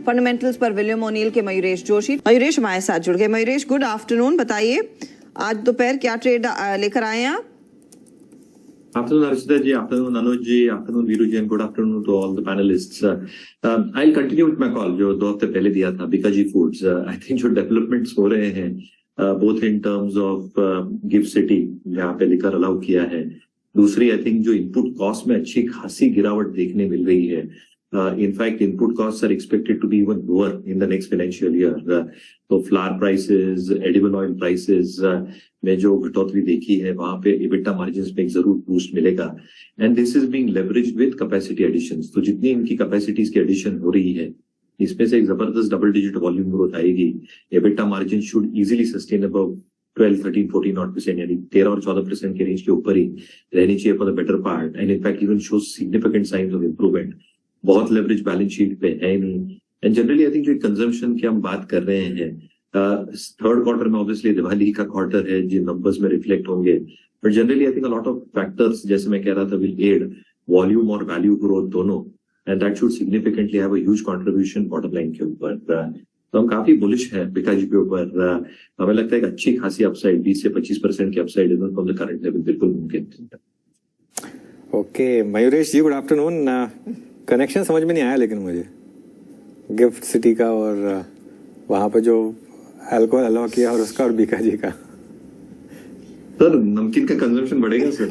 Fundamentals पर William O'Neill के मयूरेश जोशी। मयूरेश हमारे साथ जुड़ गए। Mayuresh, good afternoon. बताइए आज दोपहर क्या ट्रेड लेकर आए हैं आप? Afternoon, Arshita ji. Afternoon, Anuj ji. Afternoon, Viru ji. And good afternoon to all the panelists. I'll continue with my call जो 2 हफ्ते पहले दिया था Bikaji Foods. I think जो developments हो रहे हैं both in terms of gift city जहाँ पे लिकर अलाउ किया है, दूसरी I think जो इनपुट कॉस्ट में अच्छी खासी गिरावट देखने मिल रही है. In fact, input costs are expected to be even lower in the next financial year. तो flour prices, edible oil prices में जो घटोतरी देखी है वहां पे EBITDA margins में एक जरूर बूस्ट मिलेगा. And this is being leveraged with capacity additions. तो जितनी इनकी capacities की addition हो रही है इसमें से एक जबरदस्त डबल डिजिट वॉल्यूम ग्रोथ आएगी. EBITDA margin should easily sustain above 12, 13, 14% यानी 13 और 14% के रेंज के ऊपर ही रहनी चाहिए for the better part. And in fact even shows significant signs of improvement. बहुत लेवरेज बैलेंस शीट पे है नहीं. एंड जनरली आई थिंक जो कंजम्पशन की हम बात कर रहे हैं थर्ड क्वार्टर में ऑब्वियसली दिवाली का क्वार्टर है जिन नंबर्स में रिफ्लेक्ट होंगे, but generally I think a lot of factors जैसे मैं कह रहा था विल एड वॉल्यूम और वैल्यू ग्रोथ दोनों, and that should significantly have a huge contribution bottom line के ऊपर. तो हम काफी बुलिश है बिकाजी के ऊपर. हमें लगता है कि अच्छी खासी अपसाइड 20 से 25% की upside even from the current level बिल्कुल मुमकिन है. ओके मयूरेश जी, गुड आफ्टरनून. कनेक्शन समझ में नहीं आया लेकिन मुझे गिफ्ट सिटी का और वहां पे जो अल्कोहल अलाउ किया और उसका और बीकाजी का. सर नमकीन का कंजम्पशन बढ़ेगा सर.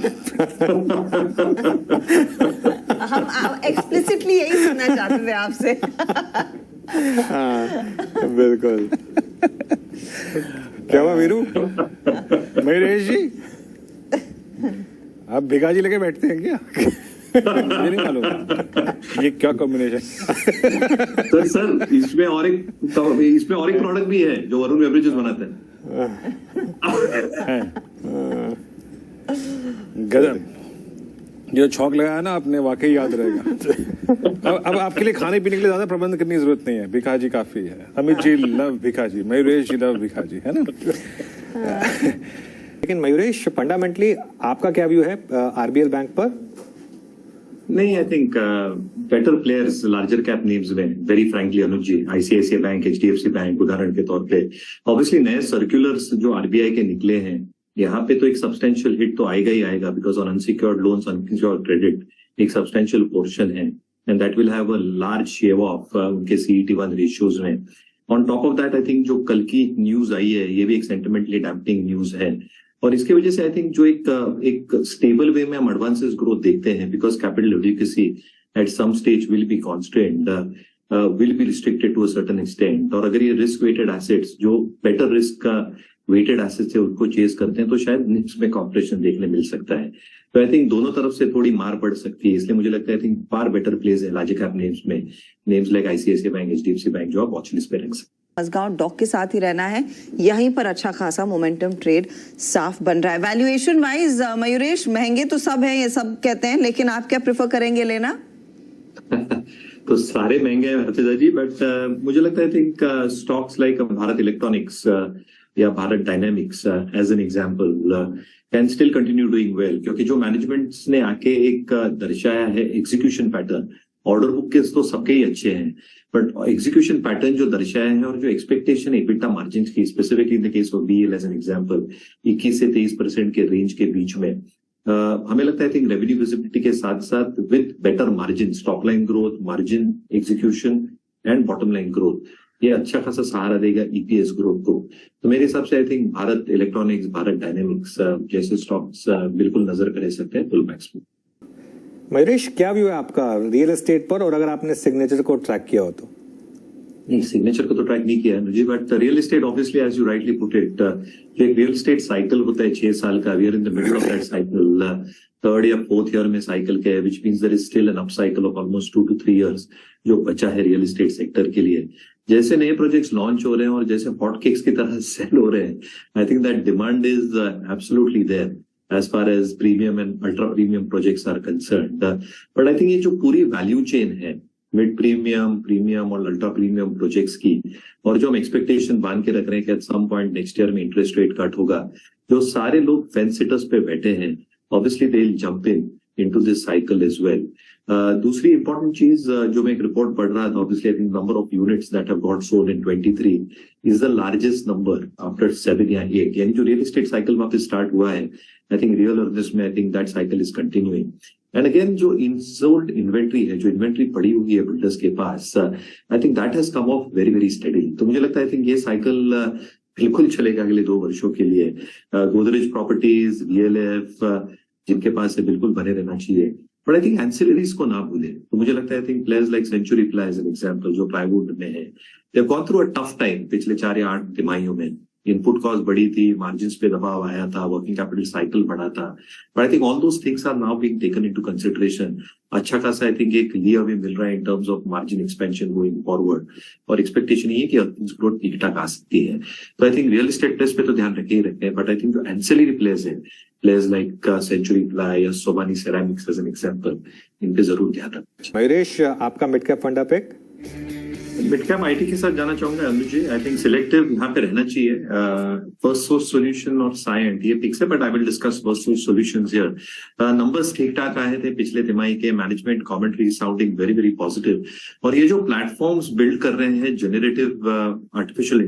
हम एक्सप्लिसिटली यही सुनना चाहते थे आपसे. हाँ बिल्कुल. क्या हुआ वीरू? मयूरेश जी आप बीकाजी लेके बैठते हैं क्या? ये नहीं मालूम ये क्या कॉम्बिनेशन. सर इसमें और एक प्रोडक्ट भी है जो वरुण बेवरेजेस बनाते हैं. गजब. जो छौक लगाया ना आपने वाकई याद रहेगा. अब आपके लिए खाने पीने के लिए ज्यादा प्रबंध करने की जरूरत नहीं है, भिखाजी काफी है. अमित जी लव भिखाजी, मयूरेश जी लव भिखाजी, है ना. लेकिन मयूरेश फंडामेंटली आपका क्या व्यू है आरबीएल बैंक पर? नहीं, I think better players larger cap names में वेरी फ्रैंकली अनुज जी, आईसीआईसीआई बैंक, एचडीएफसी बैंक उदाहरण के तौर पे. ऑब्वियसली नए सर्कुलर्स जो आरबीआई के निकले हैं यहाँ पे तो एक सब्सटेंशियल हिट तो आएगा ही आएगा because on unsecured loans, unsecured credit एक सब्सटेंशियल पोर्शन है and that will have a large shave off उनके CET1 रेशियोज में. On top of that I think जो कल की न्यूज आई है ये भी एक सेंटिमेंटली डैम्पिंग न्यूज है और इसकी वजह से आई थिंक जो एक स्टेबल वे में हम एडवांसेस ग्रोथ देखते हैं because capital adequacy at some stage will be constrained, will be restricted to a certain extent. और अगर ये रिस्क वेटेड एसेट्स जो बेटर रिस्क का वेटेड एसेट्स है उनको चेज करते हैं तो शायद निफ्स में कॉम्प्रेशन देखने मिल सकता है. तो आई थिंक दोनों तरफ से थोड़ी मार पड़ सकती है, इसलिए मुझे लगता है I think far better place है लार्ज कैप नेम्स में, names like ICICI bank, HDFC bank जो आप वॉच लिस्ट पे रख सकते हैं. मजगांव डॉक के साथ ही रहना है, यहीं पर अच्छा खासा मोमेंटम ट्रेड साफ बन रहा है. वैल्यूएशन वाइज मयूरेश महंगे तो सब हैं, ये सब कहते हैं, लेकिन आप क्या प्रेफर करेंगे लेना? तो सारे महंगे हैं हर्षिता जी, बट मुझे लगता है I think stocks like Bharat Electronics या Bharat Dynamics as an example can still continue doing well क्योंकि जो मैनेजमेंट्स ने आके एक दर्शाया है एग्जीक्यूशन पैटर्न, ऑर्डर बुक के तो सबके ही अच्छे हैं बट एग्जीक्यूशन पैटर्न जो दर्शाया है और जो एक्सपेक्टेशन EBITDA मार्जिन की specifically in the case of BL as an example 21 से 23% के रेंज के बीच में हमें लगता है आई थिंक रेवेन्यू विजिबिलिटी के साथ साथ with better margin, top line growth, margin execution and bottom line growth, ये अच्छा खासा सहारा देगा EPS ग्रोथ को. तो मेरे हिसाब से I think Bharat electronics, Bharat dynamics जैसे स्टॉक्स बिल्कुल नजर कर सकते हैं फुल मैक्स में. मयूरेश क्या व्यू है आपका रियल एस्टेट पर, और अगर आपने सिग्नेचर को ट्रैक किया हो तो? नहीं, सिग्नेचर को तो ट्रैक नहीं किया मुझे, but real estate obviously as you rightly put it, एक रियल एस्टेट साइकिल होता है 6 साल का. We are in the middle of that cycle, third या फोर्थ ईयर में साइकिल के, which means there is still an up cycle of almost 2 to 3 years जो बचा है रियल एस्टेट सेक्टर के लिए. जैसे नए प्रोजेक्ट्स लॉन्च हो रहे हैं और जैसे हॉट केक्स की तरह सेल हो रहे हैं, I think that demand is absolutely there as far as premium and ultra premium projects are concerned. But I think ये जो पूरी वैल्यू चेन है मिड प्रीमियम, प्रीमियम और अल्ट्रा प्रीमियम प्रोजेक्ट्स की, और जो हम एक्सपेक्टेशन बांध के रख रहे हैं कि at some point next year में इंटरेस्ट रेट कट होगा, जो सारे लोग फेंस सिटर्स पे बैठे हैं obviously they will jump in into this cycle as well. दूसरी important चीज जो मैं एक रिपोर्ट पढ़ रहा था, obviously I think number of units that have got sold in 23 is the largest number after 7 या 8. यानी जो real estate cycle वापस start हुआ है, I think real earnest में I think that cycle is continuing. And again जो unsold inventory है, जो inventory पड़ी हुई है builders के पास, I think that has come off very very steadily. तो मुझे लगता है I think ये cycle बिल्कुल चलेगा अगले 2 वर्षों के लिए. गोदरेज प्रॉपर्टीज, DLF जिनके पास है बिल्कुल बने रहना चाहिए. बट आई थिंक एंसिलरीज को ना भूले. तो मुझे लगता है I think players like Century Ply as an example जो प्लाईवुड में है, they have gone through a tough time पिछले 4 या 8 तिमाहियों में. इनपुट कॉस्ट बढ़ी थी, मार्जिन्स पे दबाव आया था, वर्किंग कैपिटल साइकिल बढ़ा था. But I think all those things are now being taken into consideration. अच्छा खासा आई थिंक एक लिया भी मिल रहा है in terms of margin expansion going forward. और एक्सपेक्टेशन ये है कि अर्निंग्स ग्रोथ ठीक ठाक आ सकती है. तो I think real estate plays पे तो ध्यान रखे ही रखे हैं. बट आई थिंक जो एंसिलरी प्लेस है, प्लेयर्स लाइक सेंचुरी प्लाई या Somany Ceramics as an example, इन पे जरूर ध्यान रखें. मयूरेश, आपका mid cap fund pick? Mid cap IT के साथ जाना चाहूंगा अनुज जी. आई थिंक सिलेक्टिव यहाँ पे रहना चाहिए. फर्स्ट सोर्स सॉल्यूशन और साइंट ये पिक्स है, but I will discuss first source solutions here. Numbers ठीक ठाक आए थे पिछले तिमाही के. Management commentary sounding very very positive. और ये जो प्लेटफॉर्म्स बिल्ड कर रहे हैं जेनरेटिव आर्टिफिशियल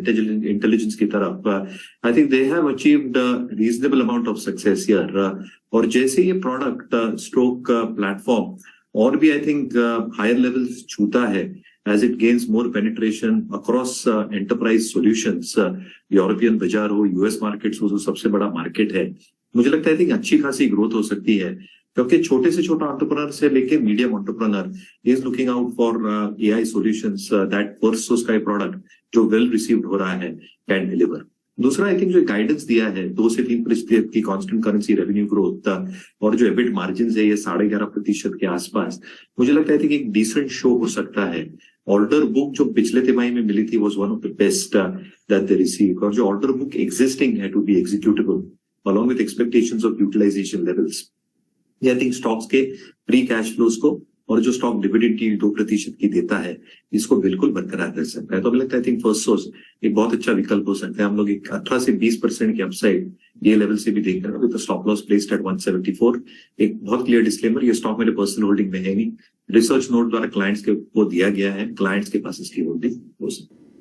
इंटेलिजेंस की तरफ, I think they have achieved reasonable amount of success here. और जैसे ये प्रोडक्ट स्ट्रोक प्लेटफॉर्म और भी आई थिंक हायर लेवल्स छूता है, as it gains more penetration across enterprise solutions, European बाजार हो, यूएस मार्केट्स हो, जो सबसे बड़ा मार्केट है, मुझे लगता है अच्छी खासी ग्रोथ हो सकती है. क्योंकि छोटे से छोटा एंटरप्रेन्योर से लेके medium entrepreneur is looking out for AI solutions that Firstsource का ये प्रोडक्ट जो वेल रिसीव्ड हो रहा है कैन डिलीवर. दूसरा आई थिंक जो गाइडेंस दिया है 2 से 3% की कांस्टेंट करेंसी रेवेन्यू ग्रोथ और जो एबिट मार्जिन है ये 11.5% के आसपास, मुझे लगता है कि एक डिसेंट शो हो सकता है. ऑर्डर बुक जो पिछले तिमाही में मिली थी was one of the best that they receive. और जो ऑर्डर बुक एग्जिस्टिंग है to be executable along with expectations of utilisation levels, ये आई थिंक स्टॉक्स के फ्री कैश फ्लोज को और जो स्टॉक डिविडेंड की 2% की देता है इसको बिल्कुल बरकरार कर सकता है. तो मुझे लगता है थिंक फर्स्ट सोर्स एक बहुत अच्छा विकल्प हो सकता है. हम लोग 18 से 20% की अपसाइड ये लेवल से भी देख रहे हैं with stop loss placed at 174. एक बहुत क्लियर डिस्क्लेमर, ये स्टॉक मेरे पर्सनल होल्डिंग में है नहीं, रिसर्च नोट द्वारा क्लाइंट्स के को दिया गया है, क्लाइंट्स के पास इसकी होल्डिंग हो सकती है.